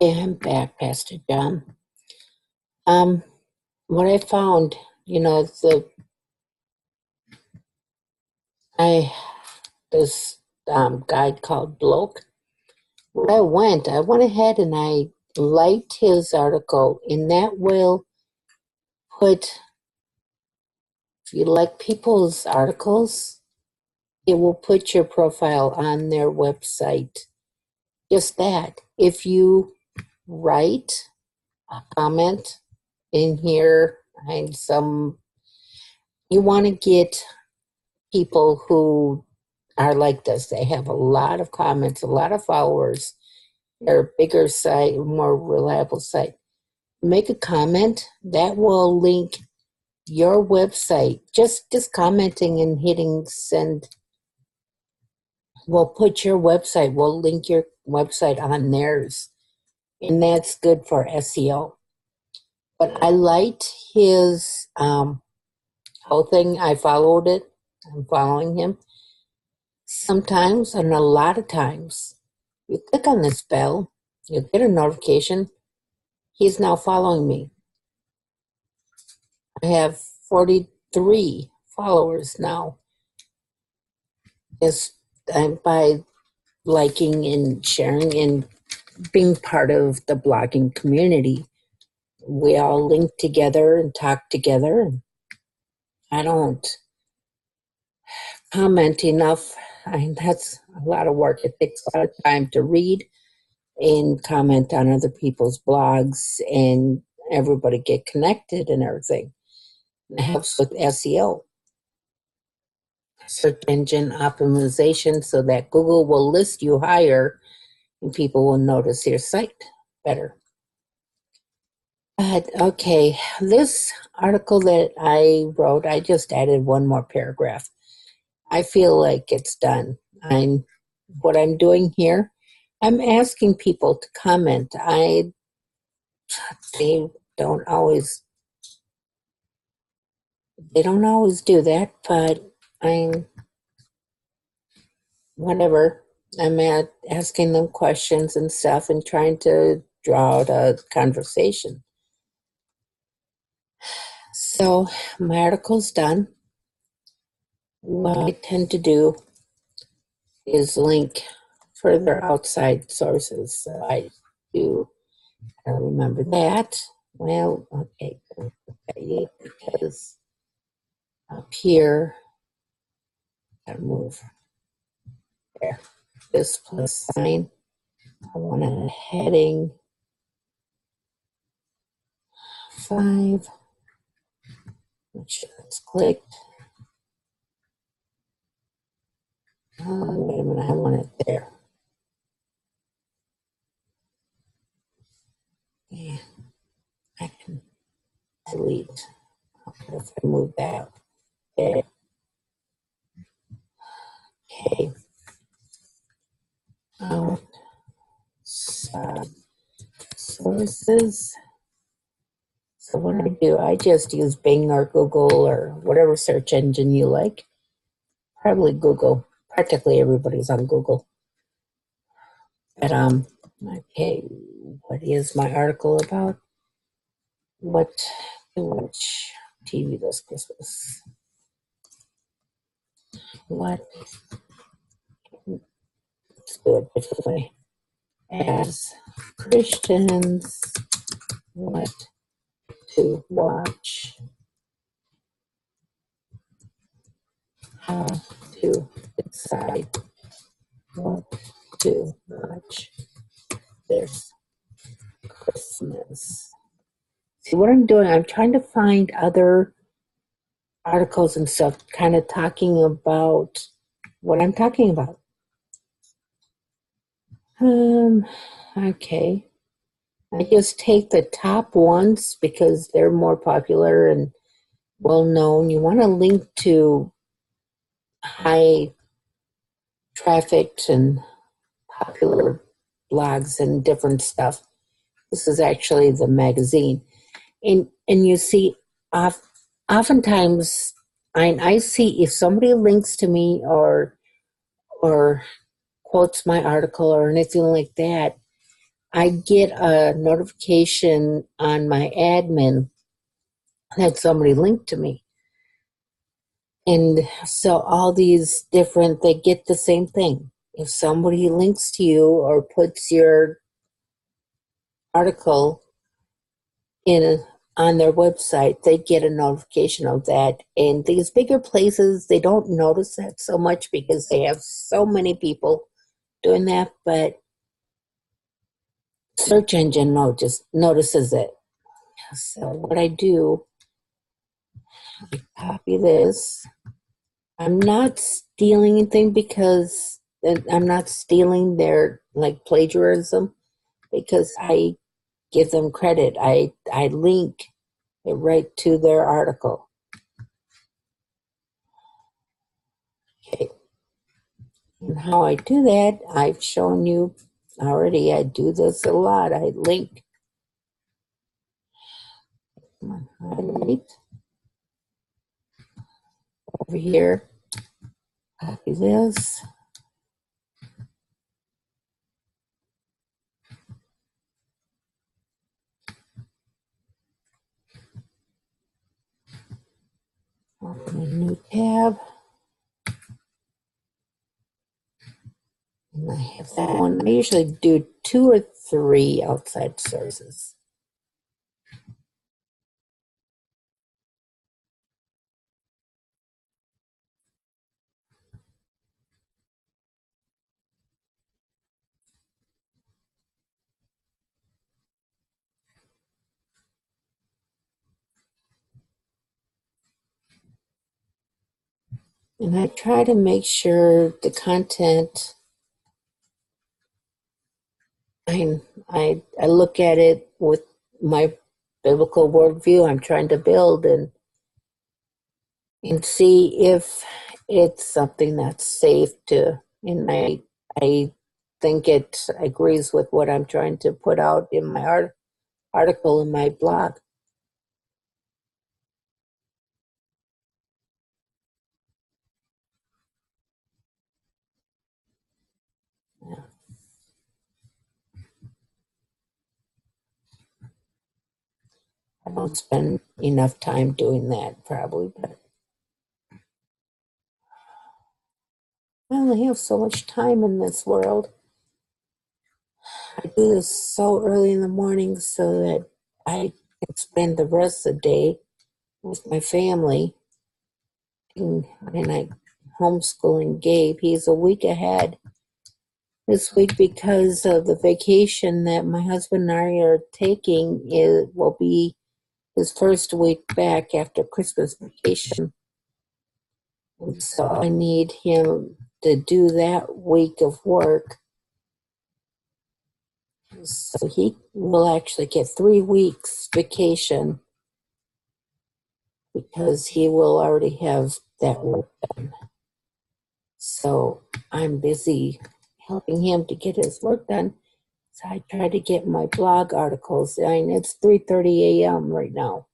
Okay, I'm back, Pastor John. Um, what I found, the I this guide called Bloke. I went ahead and I liked his article, and that will put, if you like people's articles, it will put your profile on their website. Just that. If you write a comment in here and you want to get people who are like this. They have a lot of comments, a lot of followers. They're a bigger site, more reliable site. Make a comment that will link your website. Just commenting and hitting send will put your website, will link your website on theirs. And that's good for SEO. But I liked his whole thing. I followed it. I'm following him. Sometimes, and a lot of times, you click on this bell, you get a notification. He's now following me. I have 43 followers now. Just by liking and sharing and being part of the blogging community. We all link together and talk together. I don't comment enough. That's a lot of work. It takes a lot of time to read and comment on other people's blogs and everybody get connected and everything. It helps with SEO, search engine optimization, so that Google will list you higher and people will notice your site better. But okay, this article that I wrote, I just added one more paragraph. I feel like it's done. What I'm doing here, I'm asking people to comment. They don't always do that, but I'm whatever. I'm asking them questions and stuff and trying to draw out a conversation. So my article's done. What I tend to do is link further outside sources. So I remember that. Well, okay, because up here, gotta move there. This plus sign. I want a heading 5. Make sure it's clicked. Oh, wait a minute, I want it there. Yeah, I can delete. Okay, if I move that there. Okay. Sources. So what I do, I just use Bing or Google or whatever search engine you like. Probably Google. Practically everybody's on Google. But okay, what is my article about? What to watch TV this Christmas? What? Let's do it differently. As Christians, what to watch? How to decide what to watch this Christmas. See what I'm doing? I'm trying to find other articles and stuff kind of talking about what I'm talking about. Okay. I just take the top ones because they're more popular and well known. You want to link to high trafficked and popular blogs and different stuff. This is actually the magazine. And you see, oftentimes I see if somebody links to me or quotes my article or anything like that, I get a notification on my admin that somebody linked to me. And so all these different, they get the same thing. If somebody links to you or puts your article in on their website, they get a notification of that. And these bigger places, they don't notice that so much because they have so many people doing that. But search engine notices it. So what I do, I copy this. I'm not stealing anything because I'm not stealing their like plagiarism because I give them credit. I link it right to their article. Okay. And how I do that, I've shown you already. I do this a lot. I link. Highlight over here. Copy this. Open a new tab. And I have that one. I usually do 2 or 3 outside sources. And I try to make sure the content, I look at it with my biblical worldview I'm trying to build and see if it's something that's safe to, and I think it agrees with what I'm trying to put out in my article in my blog. Yeah. I don't spend enough time doing that probably, but I only have so much time in this world. I do this so early in the morning so that I can spend the rest of the day with my family. And I homeschooling Gabe. He's a week ahead this week because of the vacation that my husband and I are taking. It will be his first week back after Christmas vacation. And so I need him to do that week of work. So he will actually get 3 weeks vacation because he will already have that work done. So I'm busy helping him to get his work done. So I try to get my blog articles. I mean, it's 3:30 a.m. right now.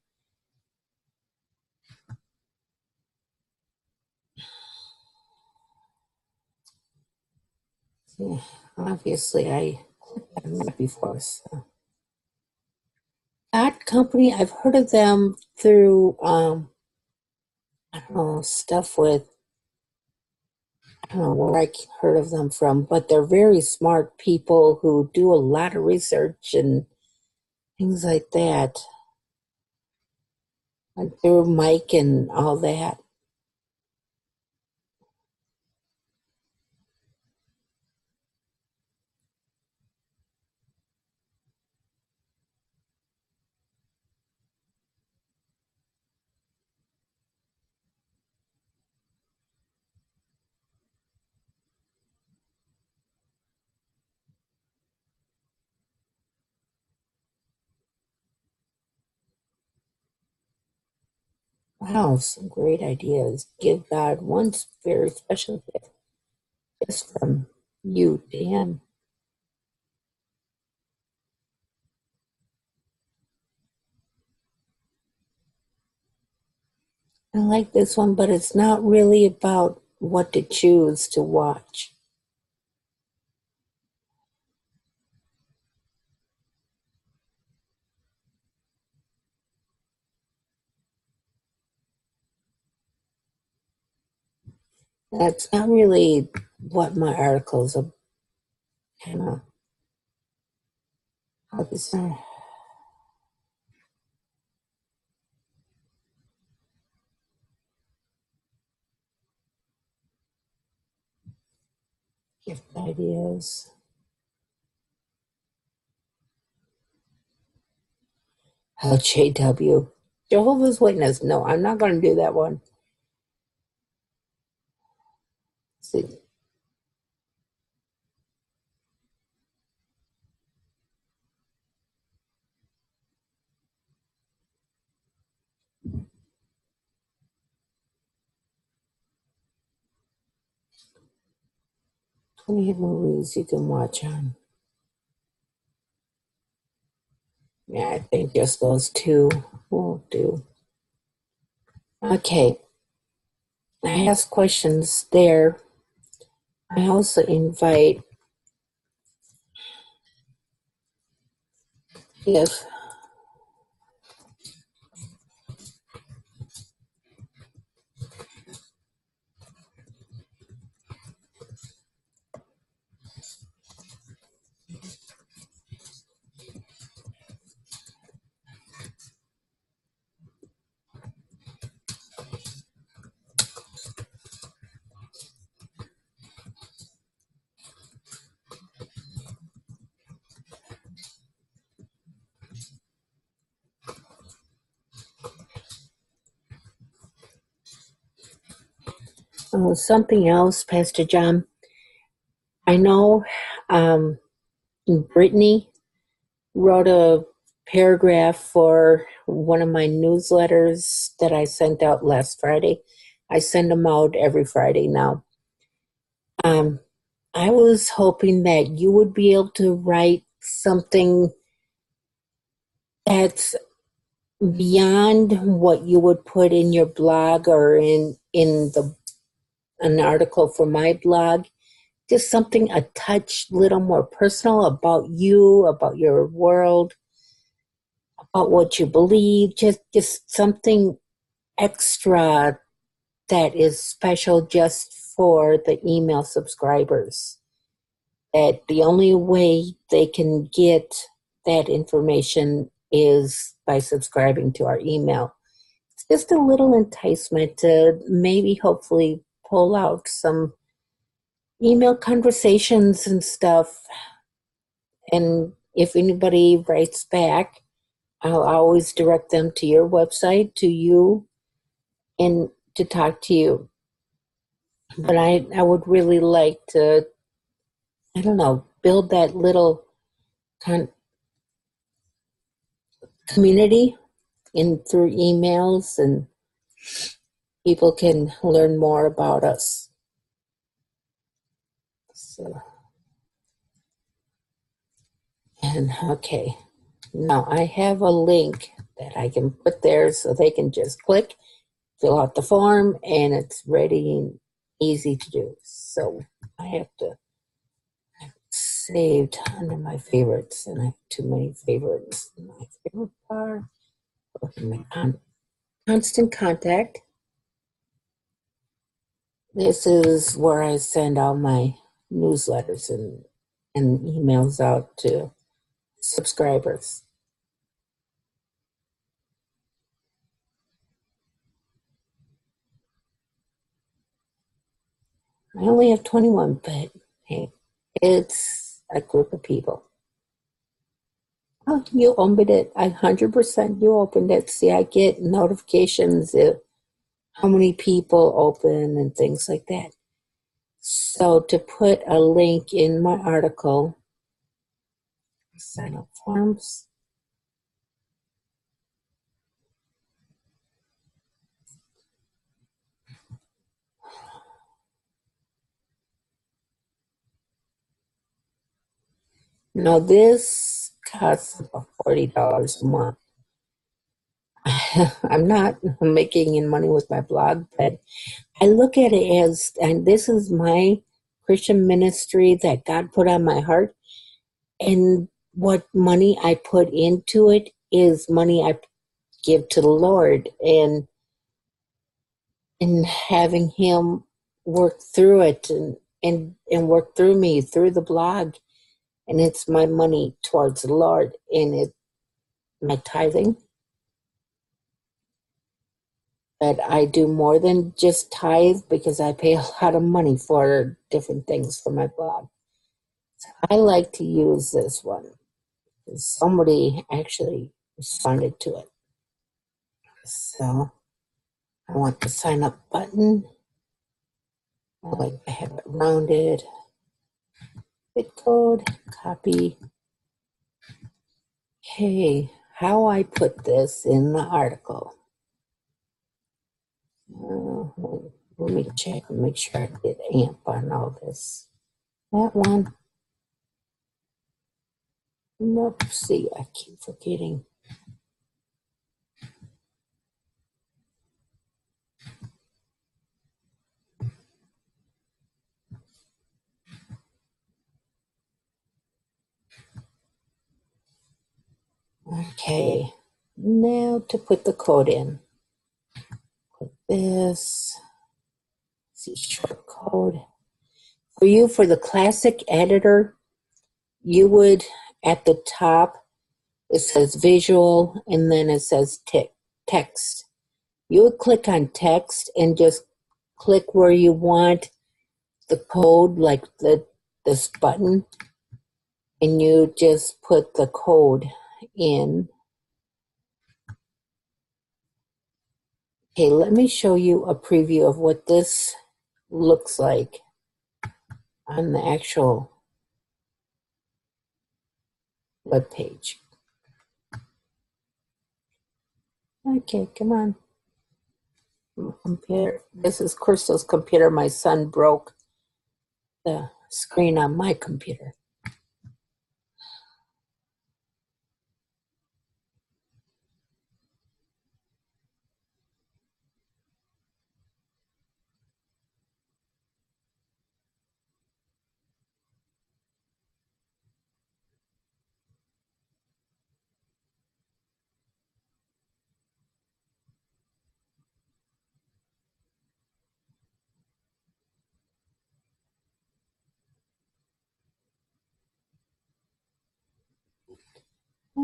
Yeah, obviously, I clicked on that before. So. That company, I've heard of them through, I don't know, stuff with, I don't know where I heard of them from, but they're very smart people who do a lot of research and things like that. And through Mike and all that. Wow, some great ideas. Give God one very special gift just from you to Him. I like this one, but it's not really about what to choose to watch. That's not really what my articles are kind of focused on. Gift ideas. LJW. Jehovah's Witness. No, I'm not going to do that one. See, 28 movies you can watch on. Yeah, I think just those two will do. Okay. I ask questions there. I also invite if something else, Pastor John. I know Brittany wrote a paragraph for one of my newsletters that I sent out last Friday. I send them out every Friday now. I was hoping that you would be able to write something that's beyond what you would put in your blog or in the an article for my blog. Just something a touch little more personal about you, about your world, about what you believe, just something extra that is special just for the email subscribers. That the only way they can get that information is by subscribing to our email. It's just a little enticement to maybe hopefully pull out some email conversations and stuff. And if anybody writes back, I'll always direct them to your website, to you, and to talk to you. But I would really like to, I don't know, build that little community in through emails, and people can learn more about us. So, and okay, now I have a link that I can put there so they can just click, fill out the form, and it's ready and easy to do. So I have to saved under my favorites, and I have too many favorites. My favorite bar, my constant contact. This is where I send all my newsletters and emails out to subscribers. I only have 21, but hey, it's a group of people. Oh, you opened it. 100% you opened it. See, I get notifications of how many people open and things like that. So to put a link in my article, sign up forms. Now this costs about $40 a month. I'm not making any money with my blog, but I look at it as, and this is my Christian ministry that God put on my heart, and what money I put into it is money I give to the Lord, and having Him work through it and work through me through the blog, and it's my money towards the Lord, and it my tithing. But I do more than just tithe because I pay a lot of money for different things for my blog. So I like to use this one. Somebody actually responded to it. So I want the sign up button. I like to have it rounded. Bit code, copy. Okay, how I put this in the article. Let me check and make sure I did AMP on all this. That one. Nope, see, I keep forgetting. Okay, now to put the code in. Put this, see short code. For you, for the classic editor, you would, at the top, it says visual, and then it says text. You would click on text and just click where you want the code, like this button, and you just put the code in. Okay, let me show you a preview of what this looks like on the actual web page. Okay, come on. Computer. This is Crystal's computer. My son broke the screen on my computer.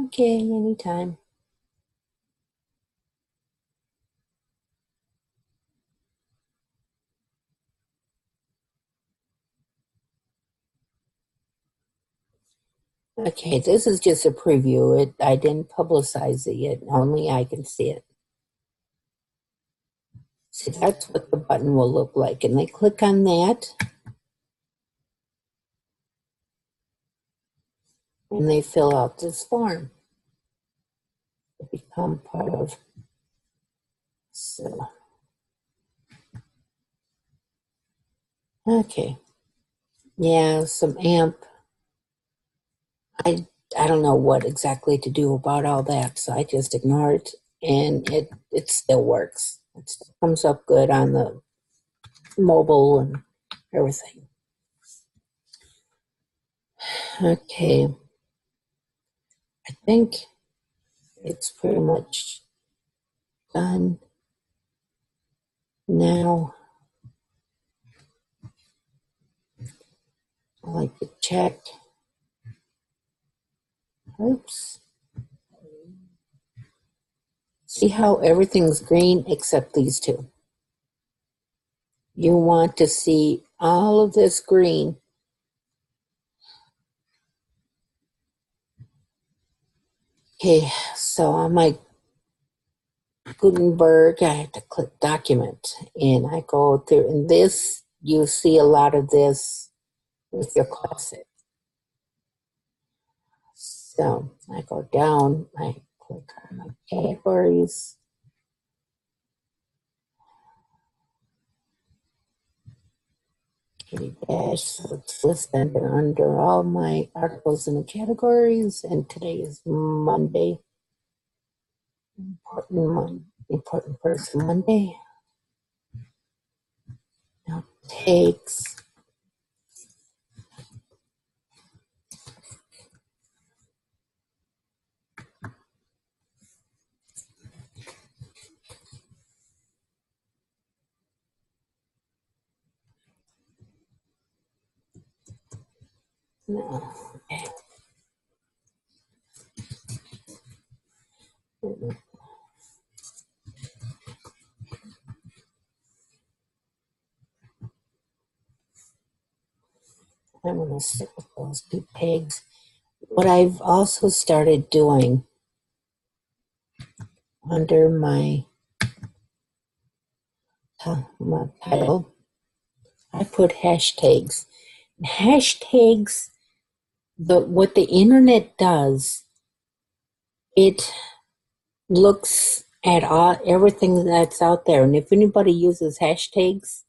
Okay, anytime. Okay, this is just a preview. I didn't publicize it yet. Only I can see it. See, that's what the button will look like. And they click on that. And they fill out this form to become part of. So, okay. Yeah, some AMP. I don't know what exactly to do about all that, so I just ignore it, and it still works. It still comes up good on the mobile and everything. Okay, I think it's pretty much done now. I like to check. Oops. See how everything's green except these two. You want to see all of this green. Okay, so on my Gutenberg, I have to click document, and I go through, and this, you see a lot of this with your classic. So I go down, I click on my categories. Dash, so it's listed under all my articles in the categories, and today is Monday. Important person Monday. Now takes. No. I'm going to stick with those two pegs. What I've also started doing under my title, I put hashtags. Hashtags, what the internet does, it looks at everything that's out there. And if anybody uses hashtags,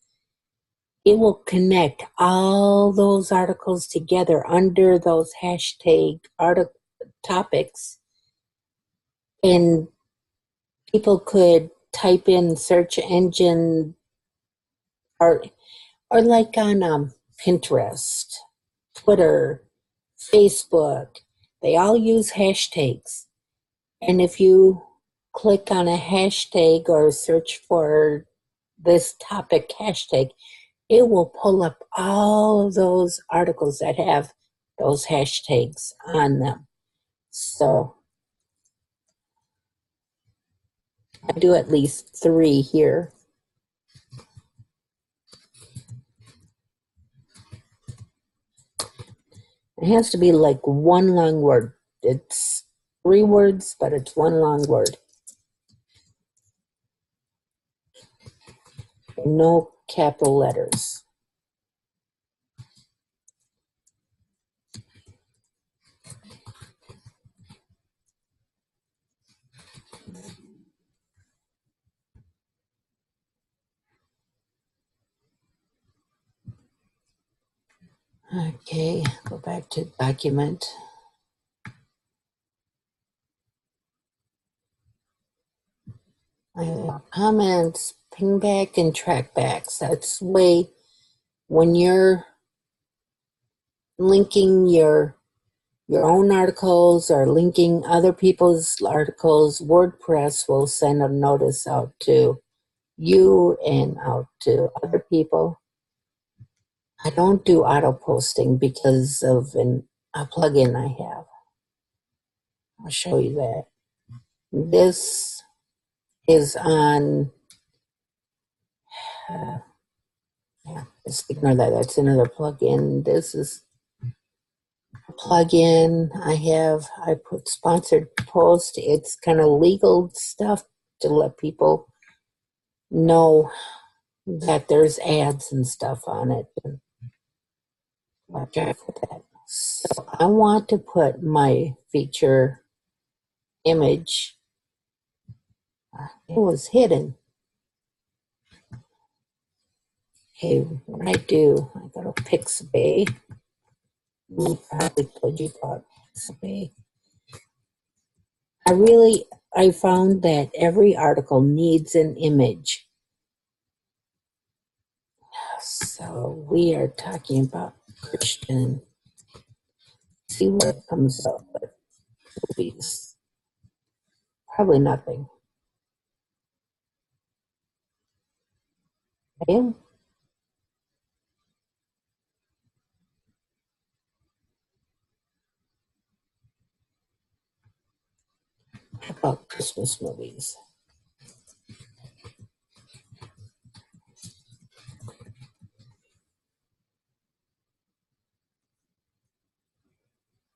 it will connect all those articles together under those hashtag topics. And people could type in search engine or like on Pinterest, Twitter, Facebook, they all use hashtags. And if you click on a hashtag or search for this topic hashtag, it will pull up all of those articles that have those hashtags on them. So I do at least 3 here. It has to be like one long word. It's 3 words, but it's one long word. No capital letters. Okay, go back to document. I have comments, ping back, and track backs. That's way when you're linking your own articles or linking other people's articles, WordPress will send a notice out to you and out to other people. I don't do auto posting because of a plugin I have. I'll show you that. This is on, yeah, just ignore that. That's another plugin. This is a plugin I put sponsored post. It's kind of legal stuff to let people know that there's ads and stuff on it. Watch out for that. So I want to put my feature image. It was hidden. Okay, what I do, I go to Pixabay. Probably told you about Pixabay. I found that every article needs an image. So we are talking about Christian. See what comes up with movies. Probably nothing. Okay. How about Christmas movies?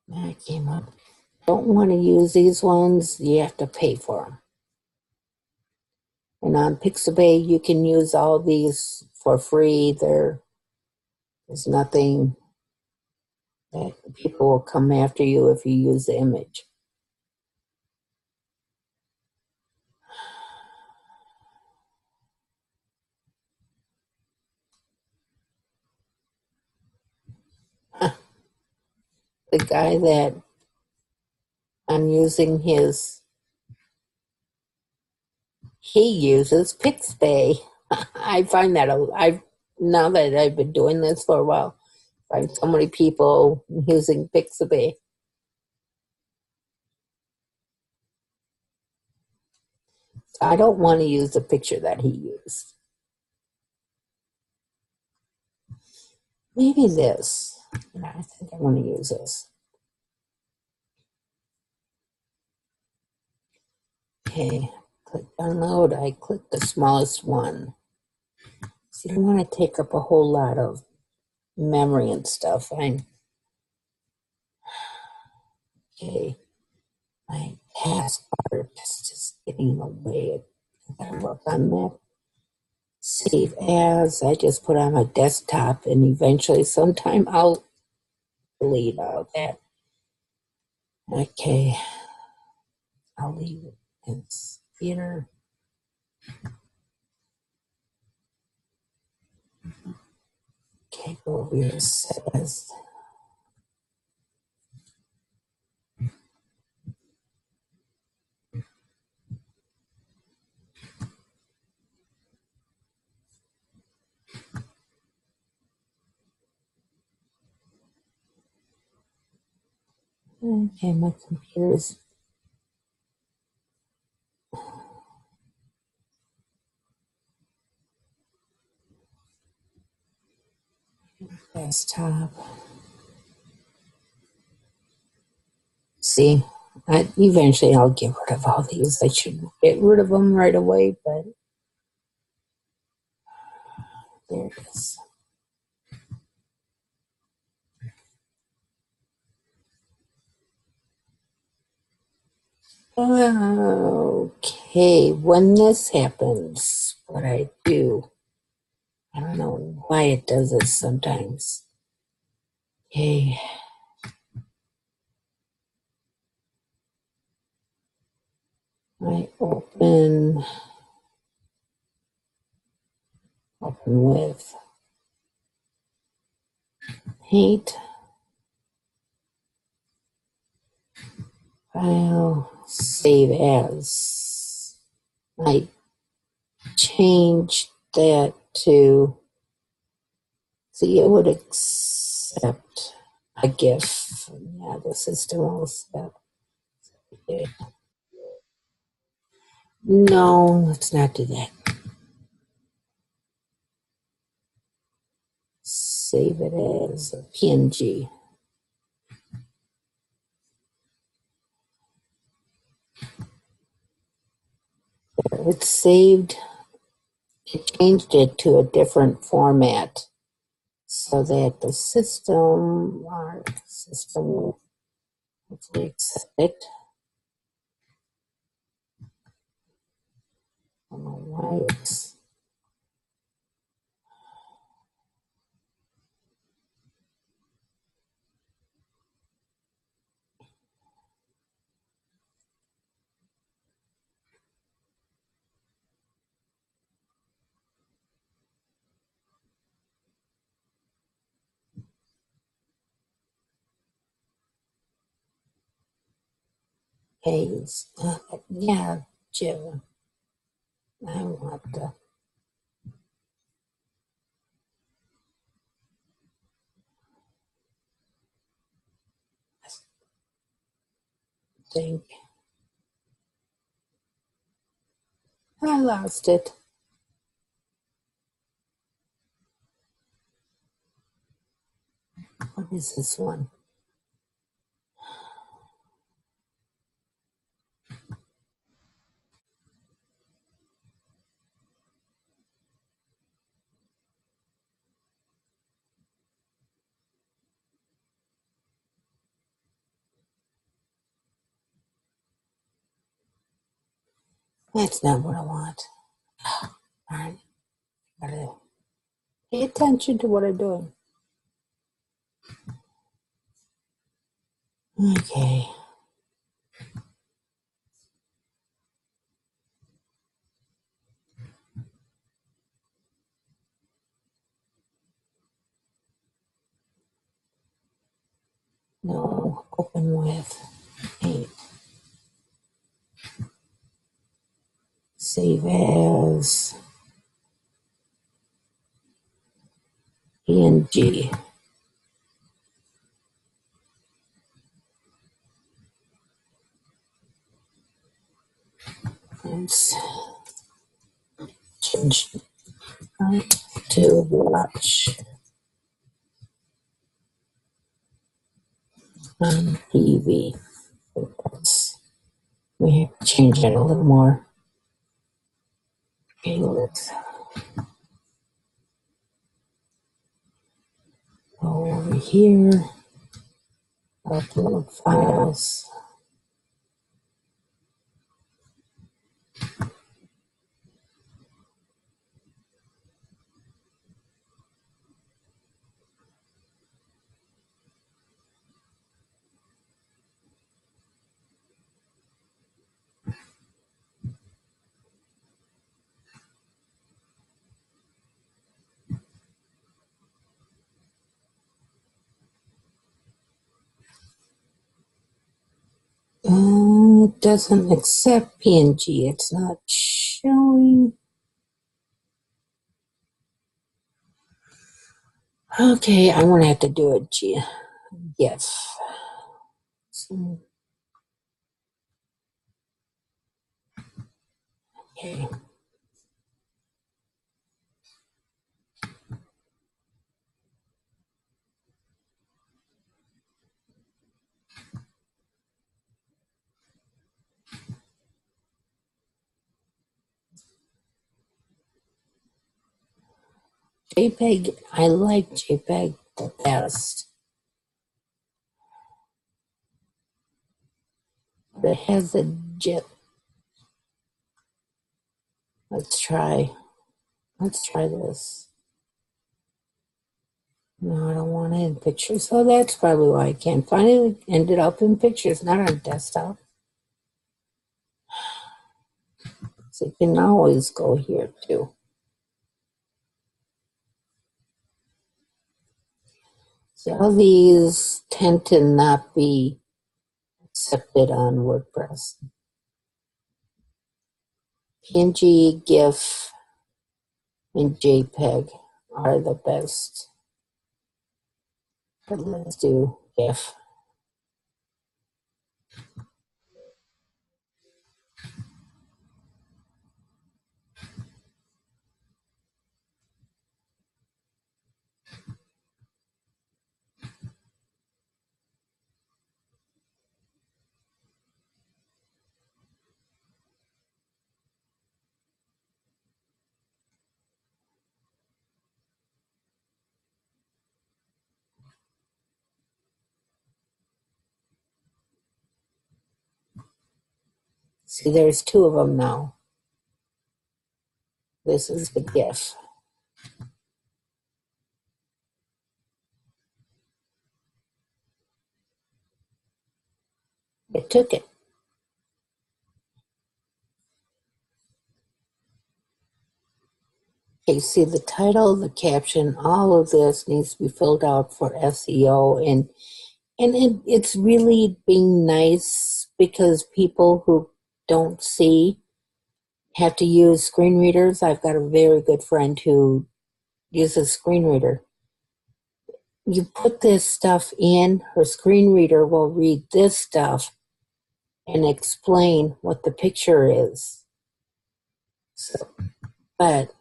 That came up. Don't want to use these ones, you have to pay for them. And on Pixabay, you can use all these for free. There's nothing that people will come after you if you use the image. The guy that I'm using he uses Pixabay. I find that now that I've been doing this for a while, I find so many people using Pixabay. I don't want to use the picture that he used. Maybe this. Yeah, I think I want to use this. Okay, click download. I click the smallest one. So you don't want to take up a whole lot of memory and stuff. Okay. My password is just getting in the way. I gotta work on that. Save as. I just put on my desktop, and eventually, sometime I'll delete all that. Okay, I'll leave it. It's theater. Okay, go over here. Says. Okay, my computer's desktop. See, eventually I'll get rid of all these. I should get rid of them right away, but there it is. Okay, when this happens, what I do, I don't know why it does this sometimes. Okay. I open with Paint, File, Save As. I changed that to, see, it would accept a GIF. Yeah, the system will accept. Okay. No, let's not do that. Save it as a PNG. It's saved. It changed it to a different format so that the system, our system will hopefully accept it. I don't know why it's. Pays. Yeah, Joe. I want the thing. I lost it. What is this one? That's not what I want. All right. Gotta pay attention to what I'm doing. Okay. No, open with Paint. Save as PNG. Let's change to watch. on TV. We have to change it a little more. Okay, let's go over here. Upload files. It doesn't accept PNG. It's not showing. Okay, I'm gonna have to do a GIF. Okay. JPEG, I like JPEG the best. But it has a GIF. Let's try this. No, I don't want it in pictures. So that's probably why I can't find it. It ended up in pictures, not on desktop. So you can always go here too. So all these tend to not be accepted on WordPress. PNG, GIF, and JPEG are the best. But let's do GIF. See, there's two of them now. This is the GIF. It took it. Okay, see the title, the caption, all of this needs to be filled out for SEO, and it's really being nice because people who don't see have to use screen readers. I've got a very good friend who uses screen reader. You put this stuff in, her screen reader will read this stuff and explain what the picture is. So, but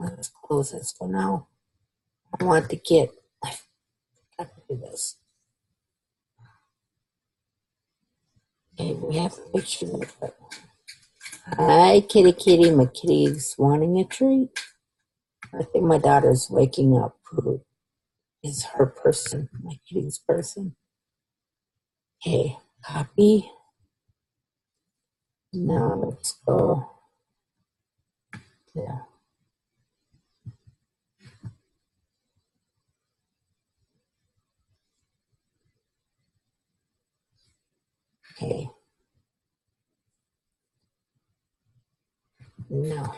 let's close this for now. I want to get, I've got to do this. Okay, we have a picture of it. Hi, kitty, kitty. My kitty's wanting a treat. I think my daughter's waking up. Who is her person? My kitty's person. Okay, copy. Now let's go there. Okay. Now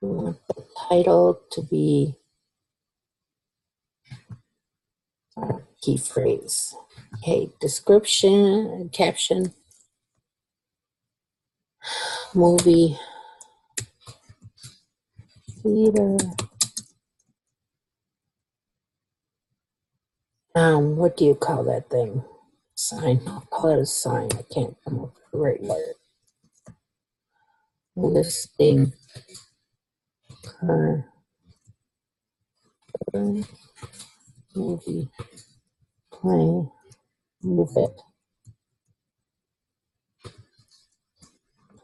we want the title to be our key phrase. Okay, description, caption, movie, theater. What do you call that thing? Sign. I'll call it a sign. I can't come up with the right word. Listing current movie play, move it,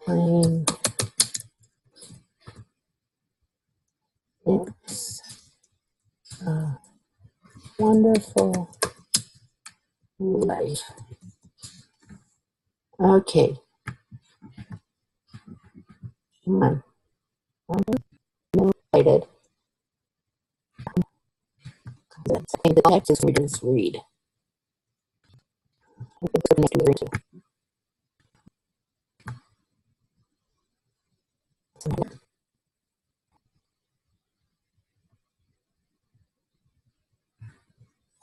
playing. It's a wonderful life. Okay, come on. I'm excited. The text is readers read.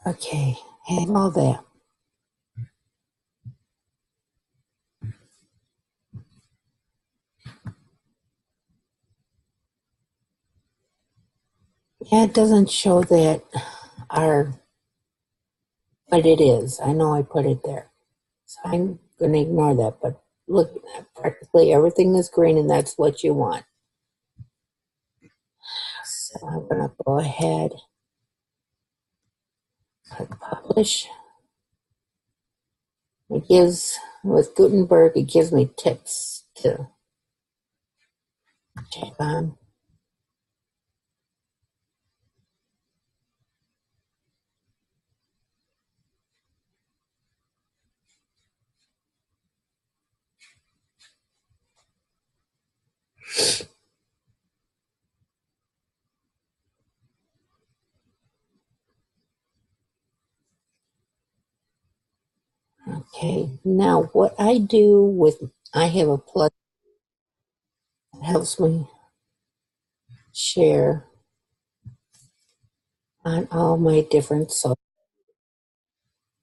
Okay, have all that. Yeah, it doesn't show that our, but it is. I know I put it there. So I'm going to ignore that, but look, practically everything is green and that's what you want. So I'm going to go ahead, click publish. It gives, with Gutenberg, it gives me tips to check on. Okay, now what I do with, I have a plug that helps me share on all my different social.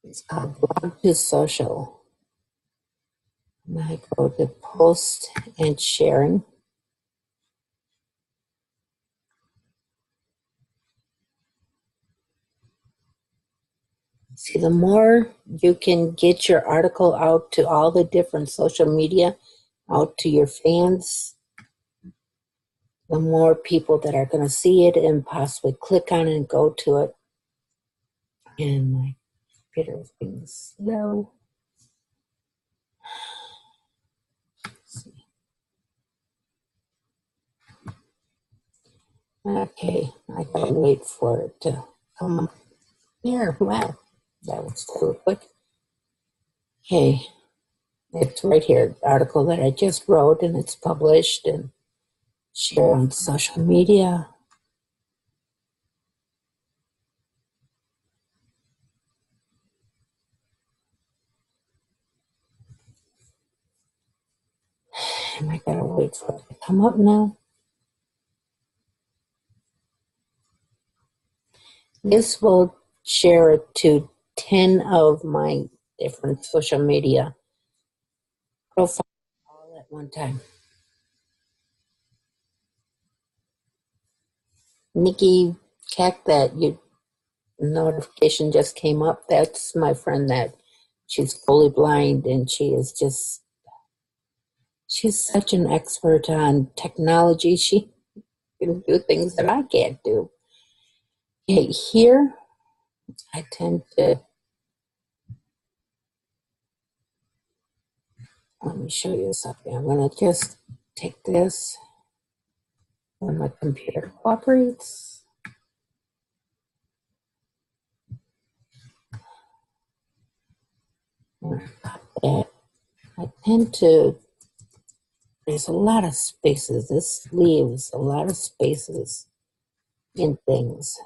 It's called Blog to Social. And I go to post and sharing. See, the more you can get your article out to all the different social media, out to your fans, the more people that are going to see it and possibly click on it and go to it. And my computer is being slow. Okay, I gotta wait for it to come up here. Wow, that was so quick. Okay, it's right here, the article that I just wrote, and it's published and shared on social media. And I gotta wait for it to come up now. This will share it to 10 of my different social media profiles all at one time. Nikki Keck, that you notification just came up. That's my friend that she's fully blind and she's such an expert on technology. She can do things that I can't do. Okay, here I tend to, let me show you something. I'm going to just take this when my computer cooperates. That. I tend to, there's a lot of spaces. This leaves a lot of spaces in things.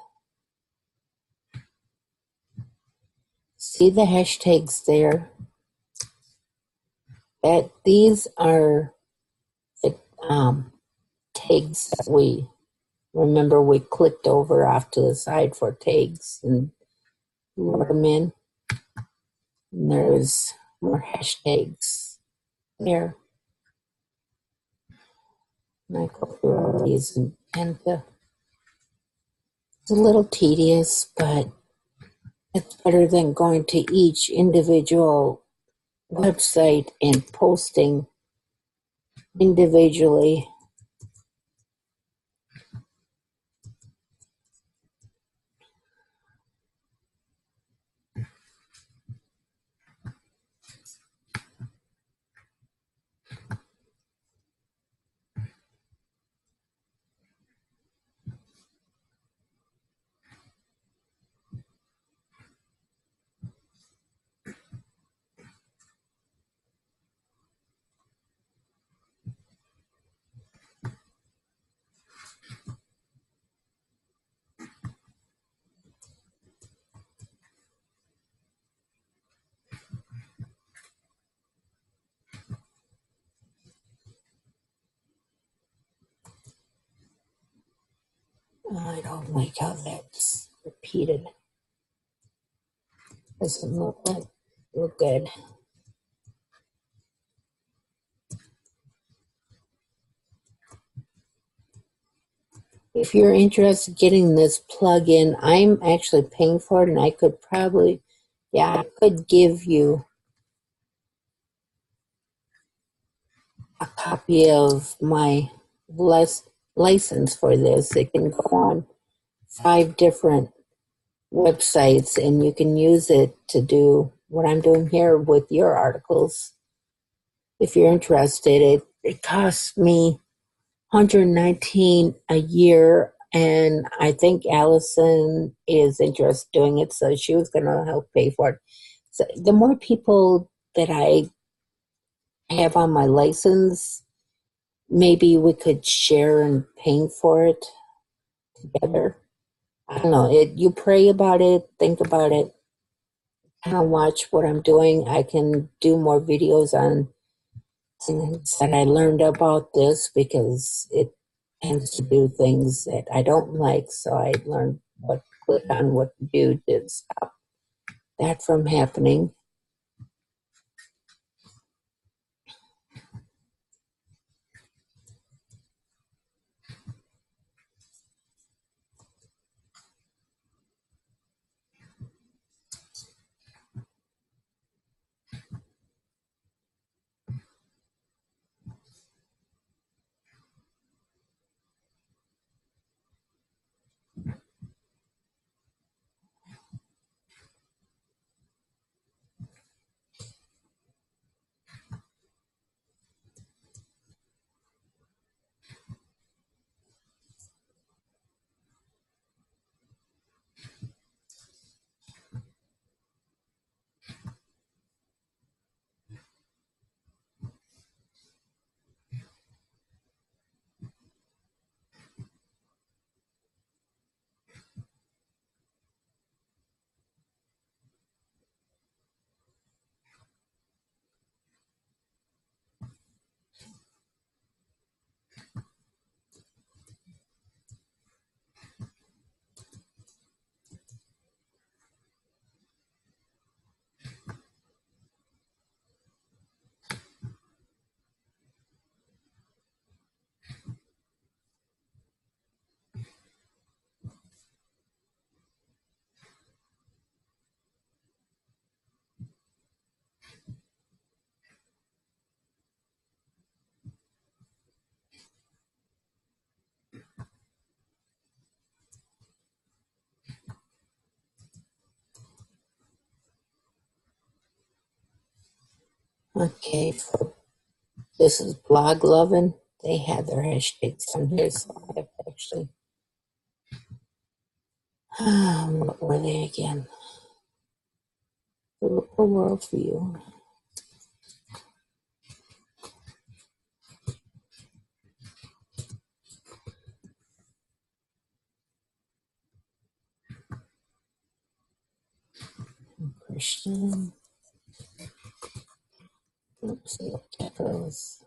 See the hashtags there? That these are tags that we remember we clicked over off to the side for tags and wrote them in. And there's more hashtags there. And I go through all these and it's a little tedious, but it's better than going to each individual website and posting individually. I don't like how that's repeated. Doesn't look good. If you're interested in getting this plug-in, I'm actually paying for it, and I could probably, yeah, I could give you a copy of my license for this. It can go on 5 different websites, and you can use it to do what I'm doing here with your articles. If you're interested, it costs me $119 a year, and I think Allison is interested in doing it, so she was going to help pay for it. So the more people that I have on my license, maybe we could share in paying for it together. I don't know. You pray about it, think about it, kind of watch what I'm doing. I can do more videos on things that I learned about this because it tends to do things that I don't like. So I learned what click on what to do to stop that from happening. Okay, so this is Blog Lovin'. They had their hashtags on here, so I have to actually. What were they again? The local worldview. Christian. Oops, look at those.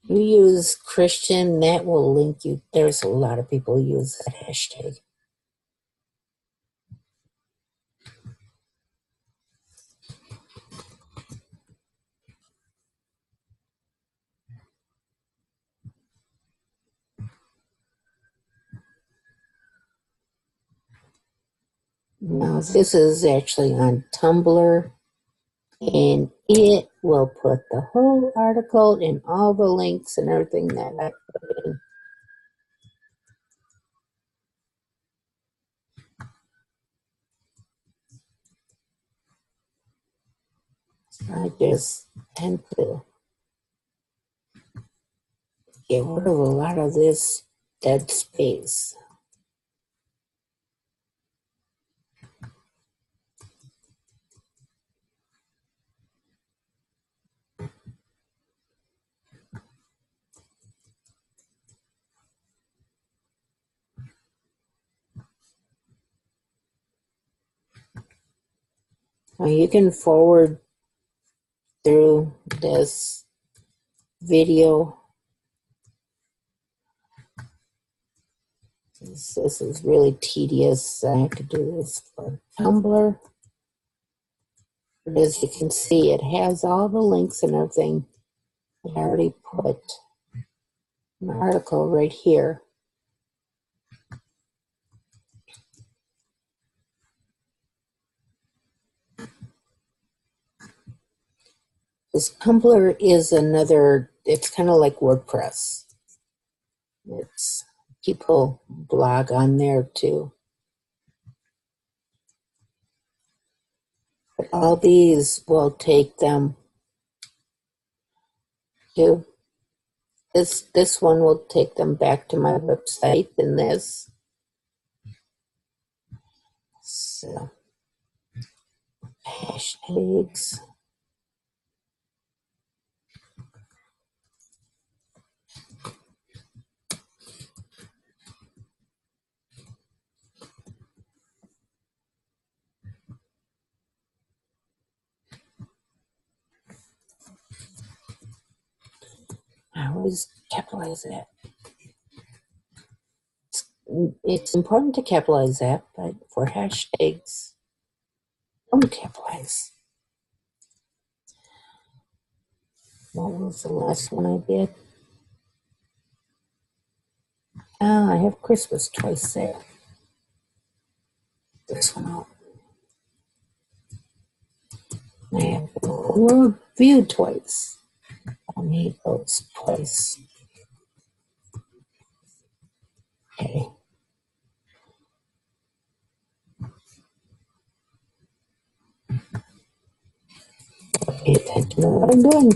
You use Christian, that will link you. There's a lot of people who use that hashtag. Now, this is actually on Tumblr, and it will put the whole article and all the links and everything that I put in. I just tend to get rid of a lot of this dead space. Now you can forward through this video. This is really tedious. I have to do this for Tumblr. But as you can see, it has all the links and everything. I already put an article right here. This Tumblr is another, it's kind of like WordPress. It's people blog on there too. But all these will take them to this one will take them back to my website, and this. So hashtags. I always capitalize that. It's important to capitalize that, but for hashtags, don't capitalize. What was the last one I did? I have Christmas twice there. This one out. I have World View twice. I need those twice. Okay. Pay attention to what I'm doing.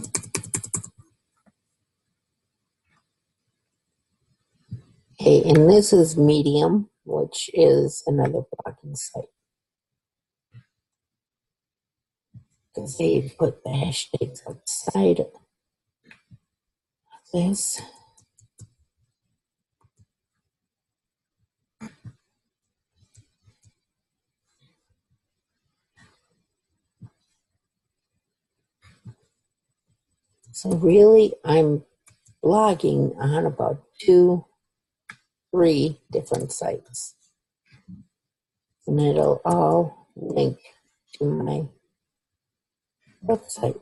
Okay, and this is Medium, which is another blogging site. Because they put the hashtags outside of this. So really, I'm blogging on about 2-3 different sites. And it'll all link to my website.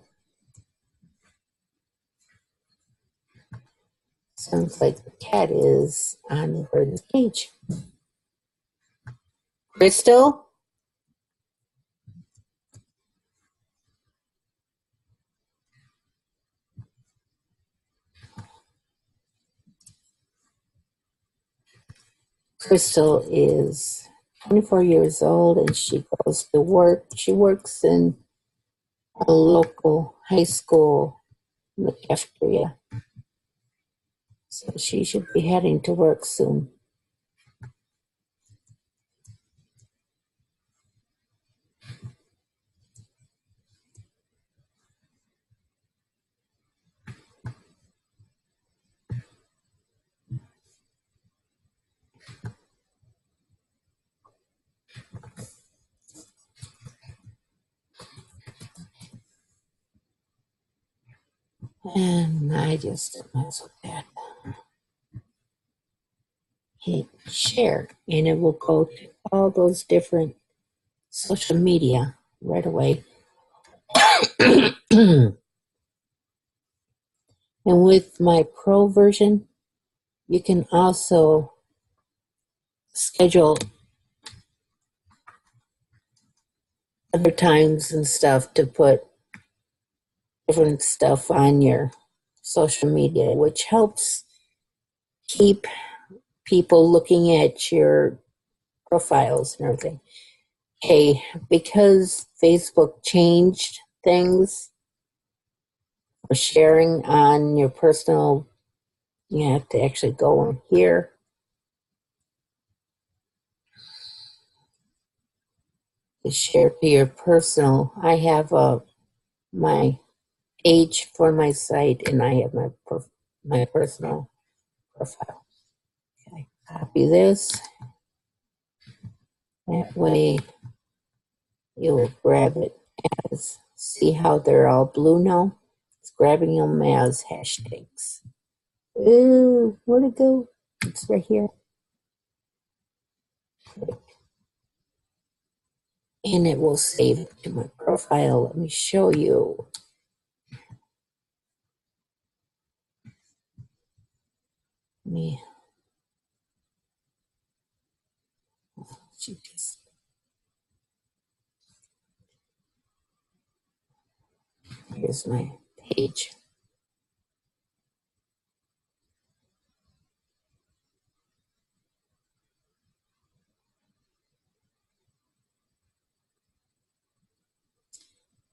Sounds like the cat is on the bird's cage. Crystal? Crystal is 24 years old and she goes to work. She works in a local high school in the cafeteria. So she should be heading to work soon. And I just mess with that. Hit share, and it will go to all those different social media right away. And with my pro version, you can also schedule other times and stuff to put different stuff on your social media, which helps keep people looking at your profiles and everything. Okay, because Facebook changed things for sharing on your personal, you have to actually go in here. To share to your personal, I have my page for my site, and I have my personal profile. Okay, copy this. That way, you'll grab it as See how they're all blue now? It's grabbing them as hashtags. Ooh, where'd it go? It's right here. And it will save it to my profile. Let me show you. Me. Here's my page.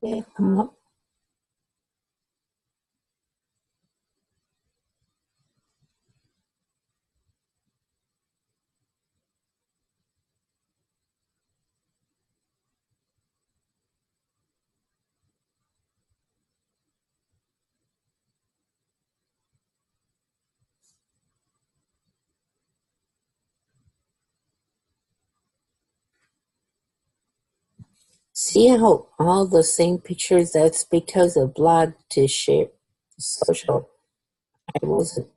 Yeah, come up. See how all the same pictures? That's because of blog to share social. I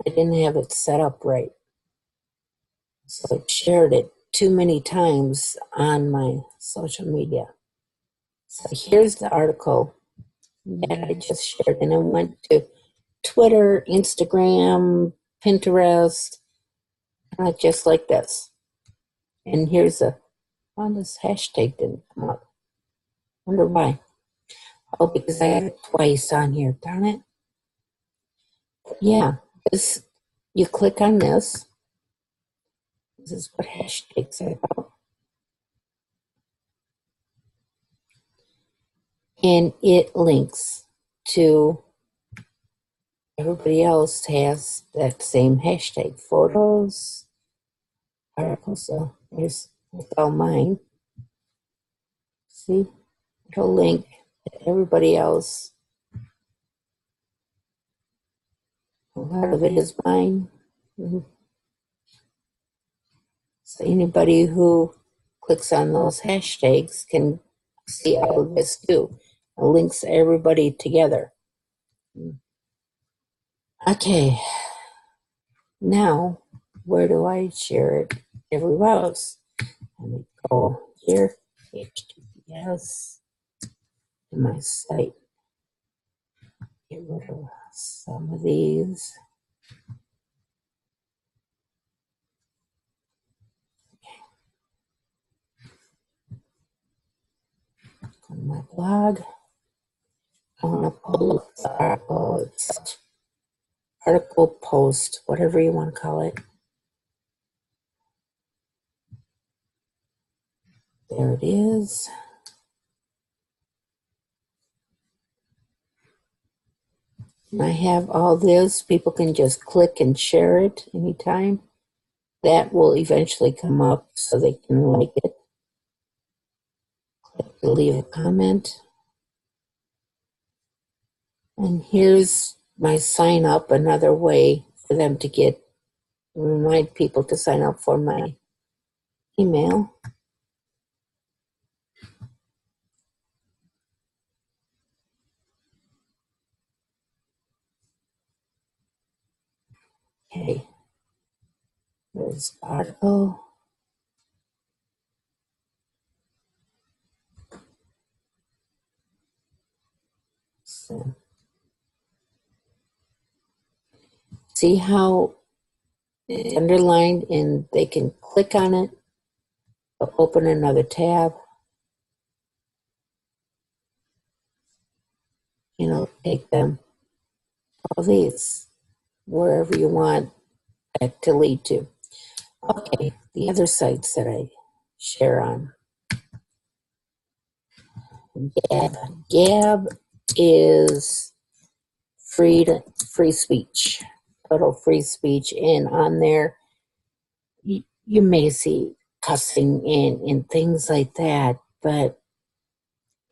didn't have it set up right. So I shared it too many times on my social media. So here's the article that I just shared, and I went to Twitter, Instagram, Pinterest, just like this. And here's this hashtag didn't come up. Wonder why. Oh, because I had it twice on here, darn it. Yeah, you click on this. This is what hashtags are about. And it links to everybody else has that same hashtag. Photos, articles. So here's all mine. See, it'll link to everybody else. A lot of it is mine. So anybody who clicks on those hashtags can see all of this too. It links everybody together. Okay, now where do I share it everywhere else? Let me go here, HTTPS, to my site. Get rid of some of these. On my blog, I want to post the article. It's article post, whatever you want to call it. There it is. And I have all this. People can just click and share it anytime. That will eventually come up so they can like it. Click to leave a comment. And here's my sign up, another way for them to remind people to sign up for my email. Okay, there's the article. So, see how it's underlined and they can click on it to open another tab. Take them, all these, wherever you want that to lead to. Okay, the other sites that I share on. Gab. Gab is free speech, total free speech, and on there you may see cussing and things like that, but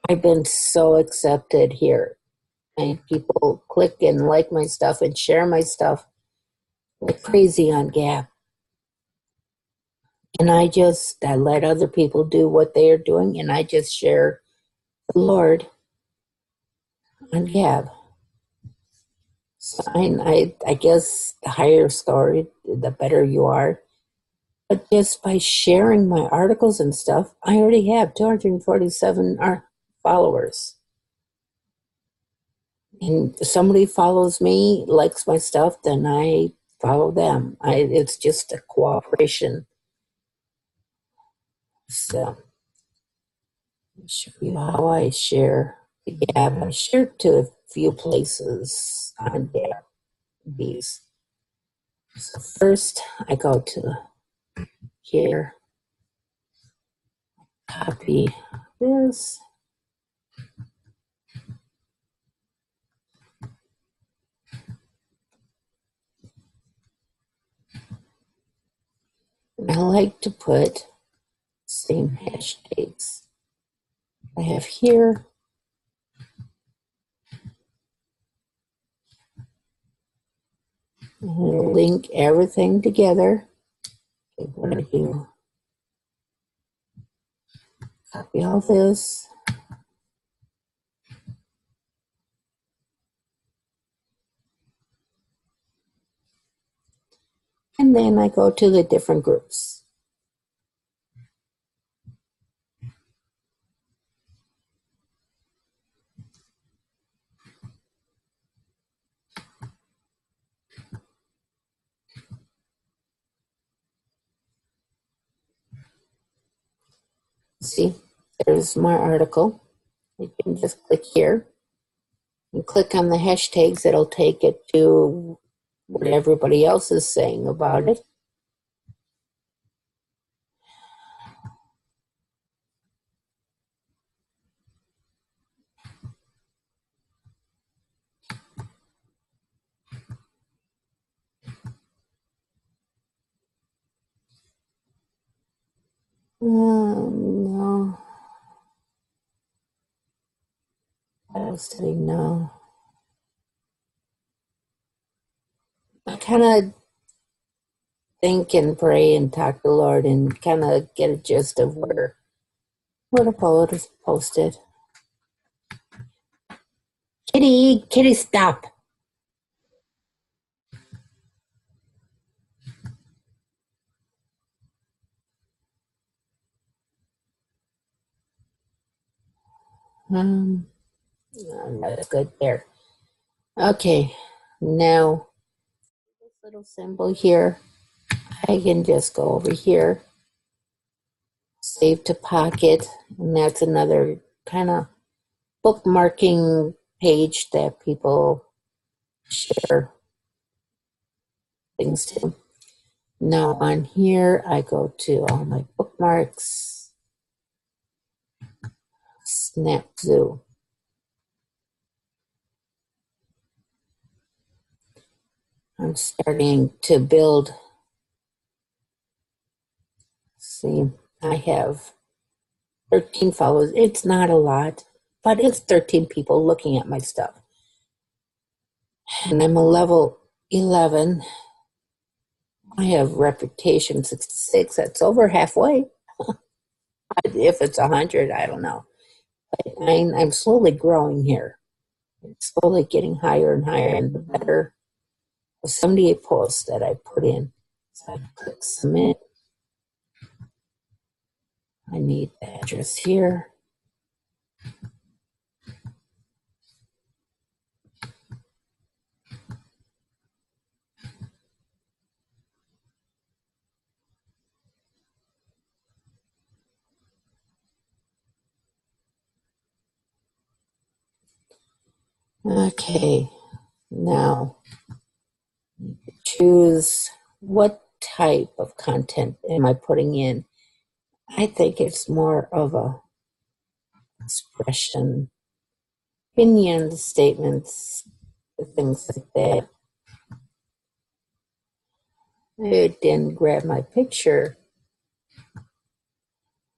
I've been so accepted here, and people click and like my stuff and share my stuff like crazy on Gab. And I let other people do what they are doing, and I just share the Lord on Gab. So I guess the higher score, the better you are. But just by sharing my articles and stuff, I already have 247 followers. And if somebody follows me, likes my stuff, then I follow them. It's just a cooperation. So, I'll show you how I share. Yeah, I share to a few places on there. These. So first, I go to here, copy this, and I like to put same hashtags I have here. Link everything together. Okay, what do I do? Copy all this. And then I go to the different groups. See, there's my article. You can just click here and click on the hashtags. It'll take it to what everybody else is saying about it. No. What else did I know? I kind of think and pray and talk to the Lord and kind of get a gist of where the poet is posted. Kitty, stop. Um, that's good there. Okay, now this little symbol here, I can just go over here, save to pocket, and that's another kind of bookmarking page that people share things to. Now on here, I go to all my bookmarks, Snap Zoo. I'm starting to build. See, I have 13 followers. It's not a lot, but it's 13 people looking at my stuff. And I'm a level 11. I have reputation 66. That's over halfway. If it's 100, I don't know. But I'm slowly growing here. It's slowly getting higher and higher, and the better 78 posts that I put in. So I click submit. I need the address here. Okay, now choose what type of content am I putting in. I think it's more of a expression, opinions, statements, things like that. It didn't grab my picture,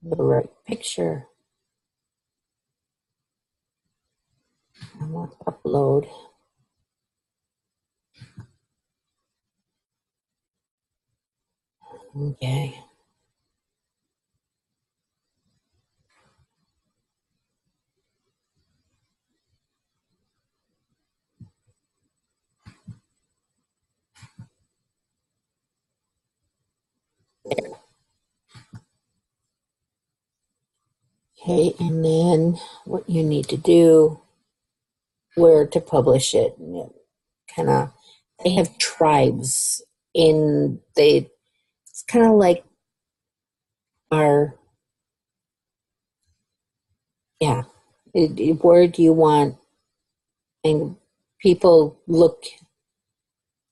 the right picture. I want to upload. Okay. Okay, and then what you need to do, where to publish it. Kind of, they have tribes it's kind of like our, yeah, where do you want, and people look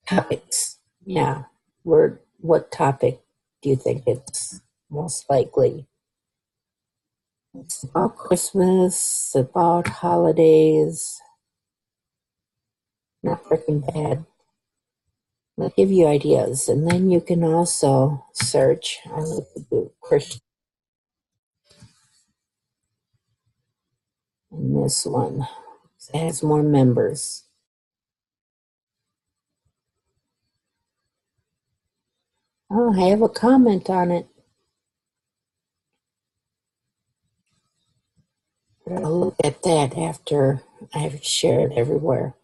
topics. Yeah, what topic do you think it's most likely? It's about Christmas, about holidays, not Breaking Bad. I'll give you ideas, and then you can also search. I like to do Christian in this one. It has more members. Oh, I have a comment on it. But I'll look at that after I've shared everywhere.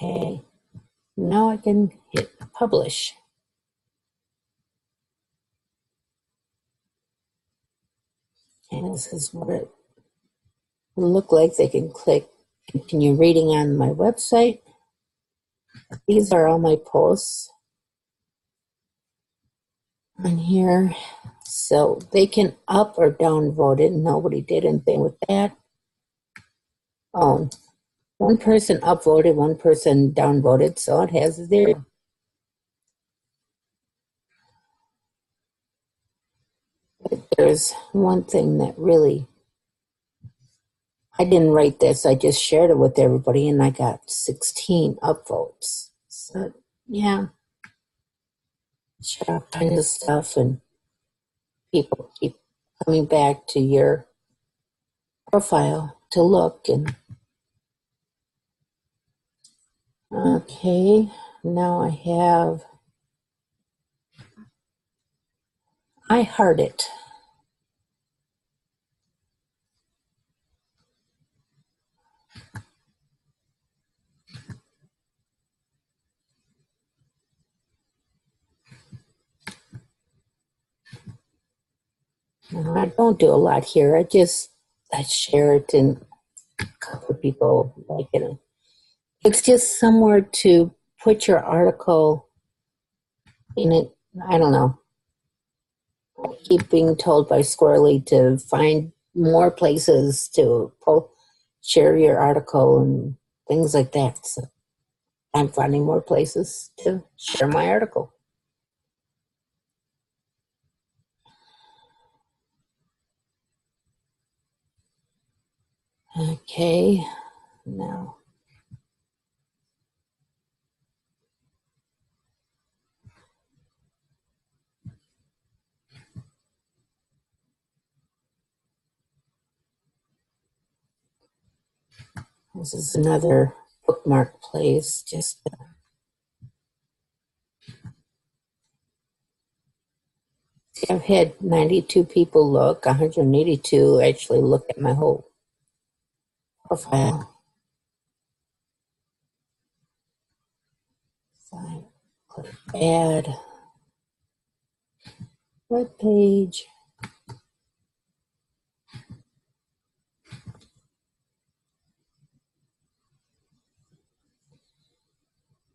Okay, now I can hit publish. And this is what it will look like. They can click continue reading on my website. These are all my posts on here. So they can up or down vote it. Nobody did anything with that. Oh, one person upvoted, one person downvoted, so it has 0. But there's one thing that really, I didn't write this, I just shared it with everybody, and I got 16 upvotes. So, yeah, share all kinds of stuff, and people keep coming back to your profile to look. And okay, now I heart it. Now, I don't do a lot here. I share it, and a couple of people like it. It's just somewhere to put your article in it. I don't know. I keep being told by Squirrely to find more places to share your article and things like that. So I'm finding more places to share my article. Okay, now. This is another bookmark place. I've had 92 people look, 182 actually look at my whole profile. So I click add web page.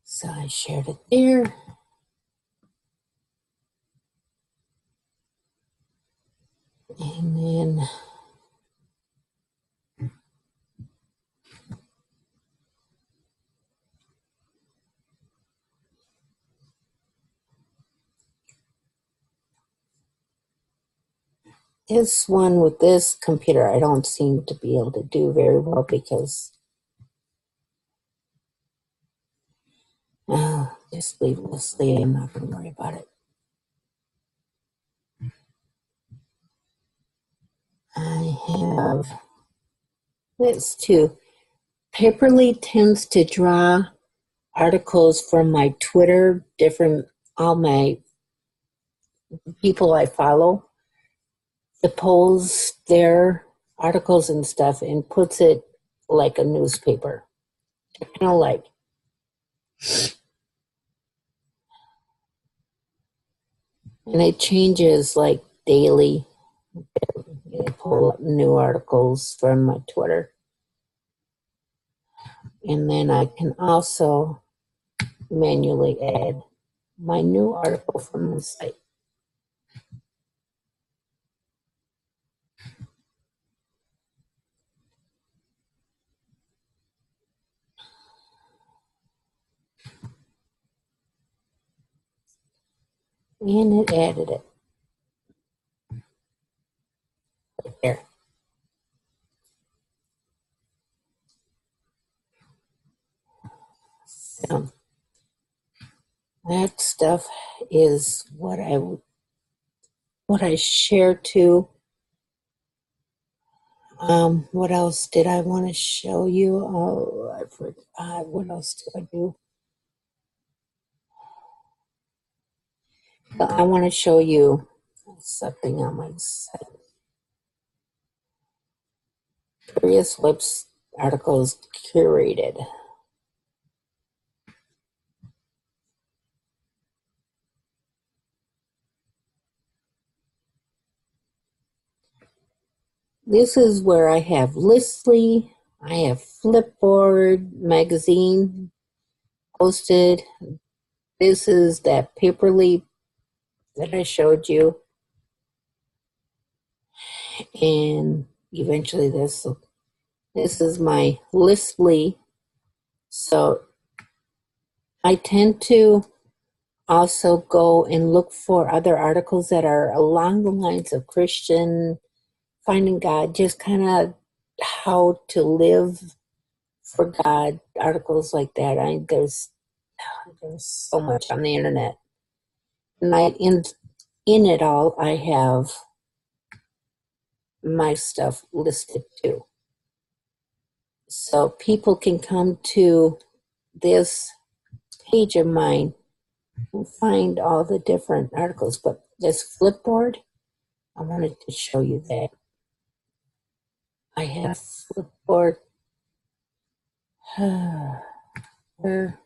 So I shared it there. And then this one with this computer, I don't seem to be able to do very well because just leave Leslie. I'm not going to worry about it. I have this too. Paperly tends to draw articles from my Twitter, all my people I follow, to post their articles and stuff and puts it like a newspaper. Kind of like, And it changes like daily. I pull up new articles from my Twitter. And then I can also manually add my new article from the site. And it added it right there. So that stuff is what I share to. What else did I want to show you? Oh, I forgot. What else did I do? I want to show you something on my site. Various Lips articles curated. This is where I have Listly, I have Flipboard magazine posted. This is that Paperly that I showed you. And eventually this is my Listly. So I tend to also go and look for other articles that are along the lines of Christian, finding God, just kind of how to live for God, articles like that. There's so much on the internet. And in it all, I have my stuff listed too. So people can come to this page of mine and find all the different articles. But this Flipboard, I wanted to show you that. I have Flipboard. Where?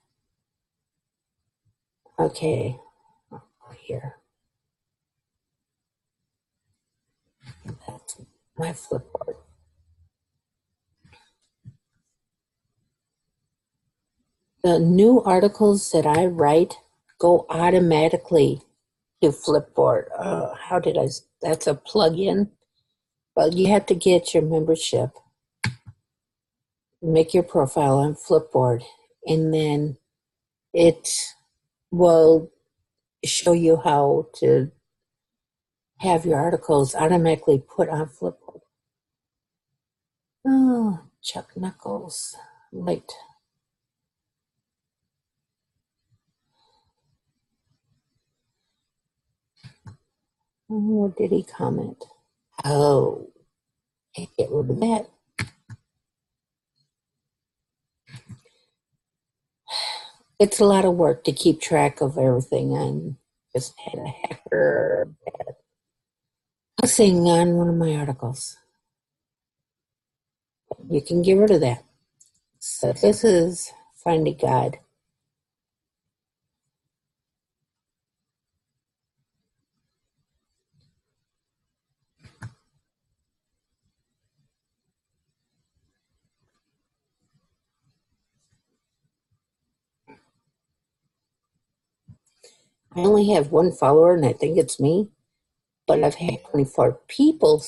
Okay, here. That's my Flipboard. The new articles that I write go automatically to Flipboard. How did I? That's a plug-in. Well, you have to get your membership, make your profile on Flipboard, and then it will show you how to have your articles automatically put on Flipboard. Oh, Chuck Knuckles. Right. What did he comment? Oh, can't get rid of that. It's a lot of work to keep track of everything. I just had a hacker saying on one of my articles. You can get rid of that. So this is Finding God. I only have one follower, and I think it's me, but I've had 24 people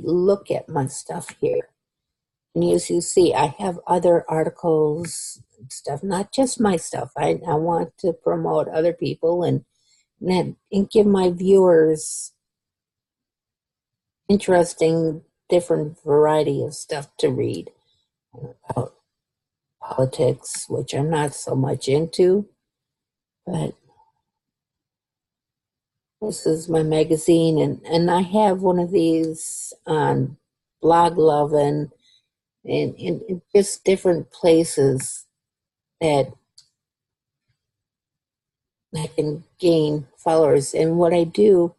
look at my stuff here. And as you see, I have other articles and stuff, not just my stuff. I want to promote other people and give my viewers interesting, different variety of stuff to read about politics, which I'm not so much into, but this is my magazine, and I have one of these on Blog Love and in just different places that I can gain followers. And what I do,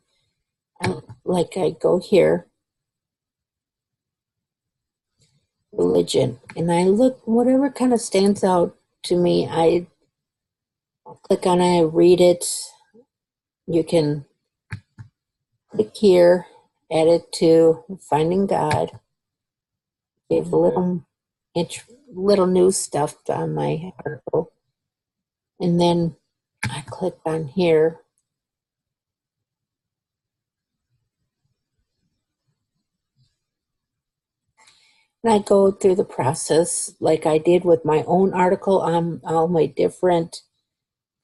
I go here, religion, and I look, whatever kind of stands out to me, I click on it, I read it. You can click here, add it to Finding God, gave a little new stuff on my article, and then I click on here. And I go through the process like I did with my own article on all my different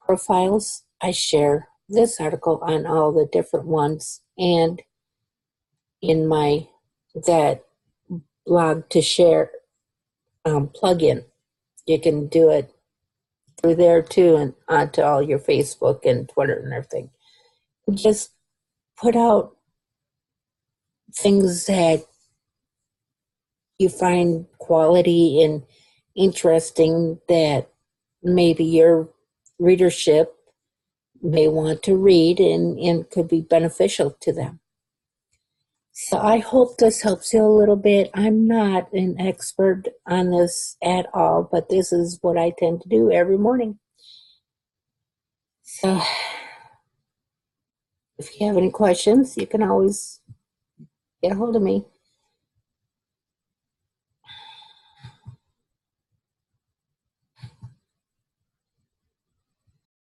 profiles. I share this article on all the different ones, and in my that blog to share plugin, you can do it through there too, and onto all your Facebook and Twitter and everything. Just put out things that you find quality and interesting that maybe your readership may want to read and could be beneficial to them. So I hope this helps you a little bit. I'm not an expert on this at all, but this is what I tend to do every morning. So if you have any questions, you can always get a hold of me.